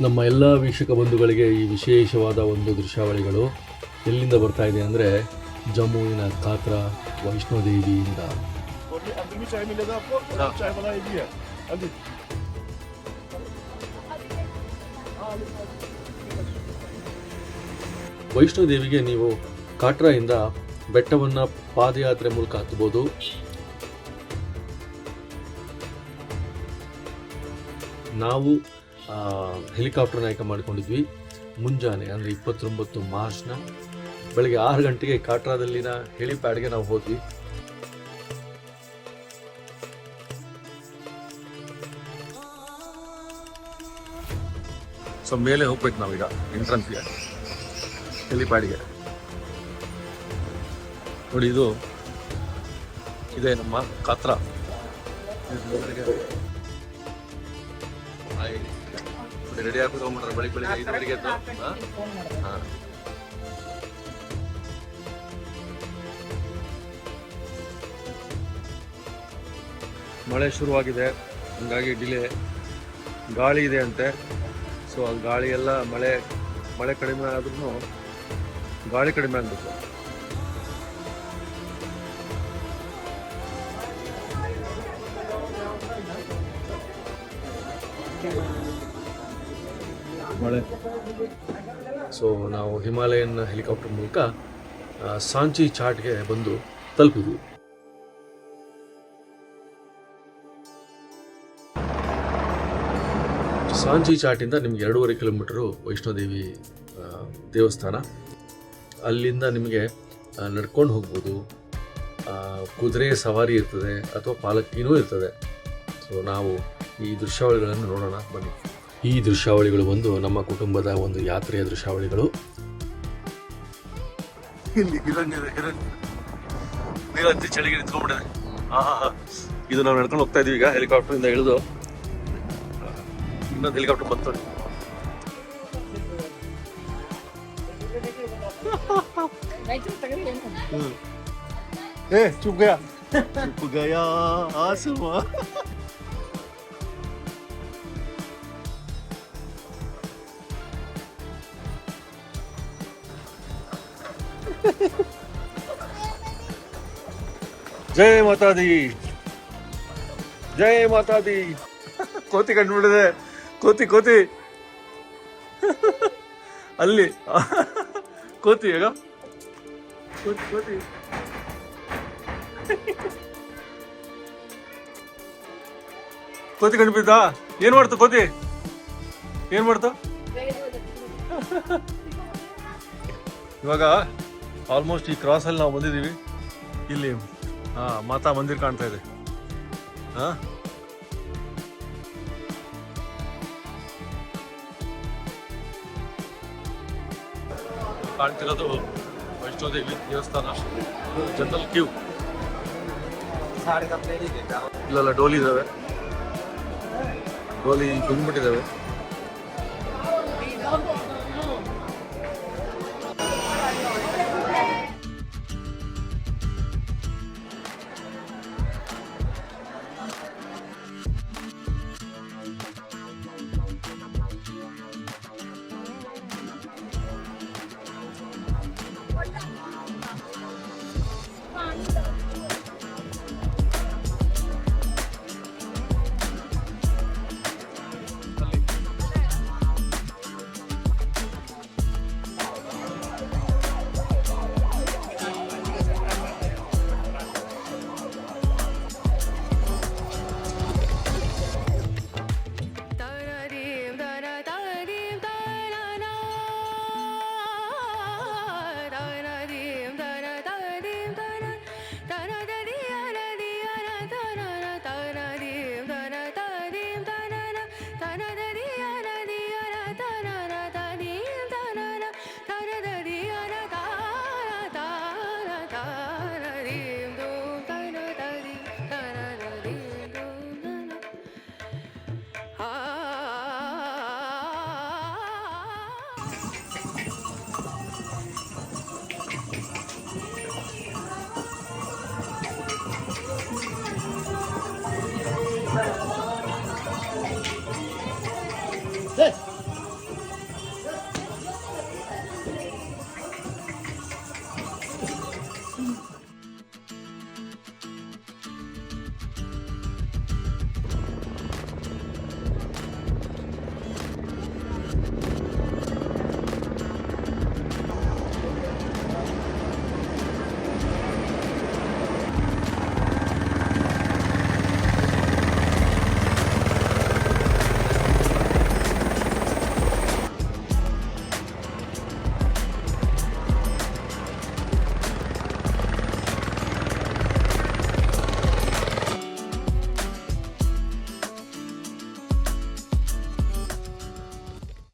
ನಮ್ಮ ಎಲ್ಲ ವೀಕ್ಷಕ ಬಂಧುಗಳಿಗೆ ಈ ವಿಶೇಷವಾದ ಒಂದು ದೃಶ್ಯಾವಳಿಗಳು ಎಲ್ಲಿಂದ ಬರ್ತಾ ಇದೆ ಅಂದರೆ ಜಮ್ಮುವಿನ ಕಾತ್ರಾ ವೈಷ್ಣೋದೇವಿಯಿಂದ. ವೈಷ್ಣೋದೇವಿಗೆ ನೀವು ಕಾಟ್ರಾಯಿಂದ ಬೆಟ್ಟವನ್ನು ಪಾದಯಾತ್ರೆ ಮೂಲಕ ಹತ್ತಬಹುದು. ನಾವು ಹೆಲಿಕಾಪ್ಟರ್ನ ಆಯ್ಕೆ ಮಾಡಿಕೊಂಡಿದ್ವಿ. ಮುಂಜಾನೆ ಅಂದರೆ 29 ಮಾರ್ಚ್ನ ಬೆಳಗ್ಗೆ 6 ಗಂಟೆಗೆ ಕಾಟ್ರಾದಲ್ಲಿನ ಹೆಲಿಪ್ಯಾಡ್ಗೆ ನಾವು ಹೋದ್ವಿ. ಸೊ ಮೇಲೆ ಹೋಗ್ಬೇಕು ನಾವೀಗ ಎಂಟ್ರನ್ಸ್ಗೆ ಹೆಲಿಪ್ಯಾಡ್ಗೆ. ನೋಡಿ ಇದೆ ನಮ್ಮ ಕಾತ್ರಾ. ರೆಡಿ ಆಗ್ಬಿಟ್ಟು ಬೆಳಿಗ್ಗೆ 5 ಗಂಟೆಗೆ ಮಳೆ ಶುರುವಾಗಿದೆ, ಹಂಗಾಗಿ ಡಿಲೇ. ಗಾಳಿ ಇದೆ ಅಂತೆ. ಸೊ ಆ ಗಾಳಿ ಎಲ್ಲ ಮಳೆ ಕಡಿಮೆ ಆದ್ರೂ ಗಾಳಿ ಕಡಿಮೆ ಆಗಬೇಕು. ಮಳೆ. ಸೊ ನಾವು ಹಿಮಾಲಯನ್ ಹೆಲಿಕಾಪ್ಟರ್ ಮೂಲಕ ಸಾಂಚಿ ಚಾಟ್ಗೆ ಬಂದು ತಲುಪಿದ್ವಿ. ಸಾಂಚಿ ಚಾಟಿಂದ ನಿಮ್ಗೆ 2.5 ಕಿಲೋಮೀಟರು ವೈಷ್ಣೋದೇವಿ ದೇವಸ್ಥಾನ. ಅಲ್ಲಿಂದ ನಿಮಗೆ ನಡ್ಕೊಂಡು ಹೋಗ್ಬೋದು, ಕುದುರೆ ಸವಾರಿ ಇರ್ತದೆ ಅಥವಾ ಪಾಲಕಿನೂ ಇರ್ತದೆ. ಸೊ ನಾವು ಈ ದೃಶ್ಯಾವಳಿಗಳನ್ನು ನೋಡೋಣ ಬನ್ನಿ. ಈ ದೃಶ್ಯಾವಳಿಗಳು ಬಂದು ನಮ್ಮ ಕುಟುಂಬದ ಒಂದು ಯಾತ್ರೆಯ ದೃಶ್ಯಾವಳಿಗಳು. ಇಲ್ಲಿ ನೀರಂತಿ ಚಳಿಗೆ ನಿಂತ್ಕೊಂಡ್ಬಿಟ್ಟಿದೆ. ಇದು ನಾವು ನಡ್ಕೊಂಡು ಹೋಗ್ತಾ ಇದೀವಿ ಈಗ ಹೆಲಿಕಾಪ್ಟರ್ ಇಂದ ಇಳಿದು. ಇನ್ನೊಂದು ಹೆಲಿಕಾಪ್ಟರ್ ಬಂತು. ಚುಪ್ ಗಯಾ ಆಸುಮಾ. ಜೈ ಮಾತಾ ದಿ, ಜೈ ಮಾತಾ ದಿ. ಕೋತಿ ಕಂಡುಬಿಡಿದೆ. ಕೋತಿ ಅಲ್ಲಿ ಕೋತಿ ಈಗ ಕೋತಿ ಕಂಡುಬಿದ್ದ. ಏನ್ ಮಾಡ್ತು ಕೋತಿ? ಏನ್ ಮಾಡ್ತು? ಇವಾಗ ಆಲ್ಮೋಸ್ಟ್ ಈ ಕ್ರಾಸ್ ಅಲ್ಲಿ ನಾವು ಬಂದಿದ್ದೀವಿ. ಇಲ್ಲಿ ಮಾತಾ ಮಂದಿರ್ ಕಾಣ್ತಾ ಇದೆ. ಕಾಣ್ತಿರೋದು ವೈಷ್ಣೋದೇವಿ ದೇವಸ್ಥಾನ. General queue. ಇಲ್ಲೆಲ್ಲ ಡೋಲಿ ಇದಾವೆ, ಡೋಲಿ ತುಂಬಿಟ್ಟಿದ್ದಾವೆ.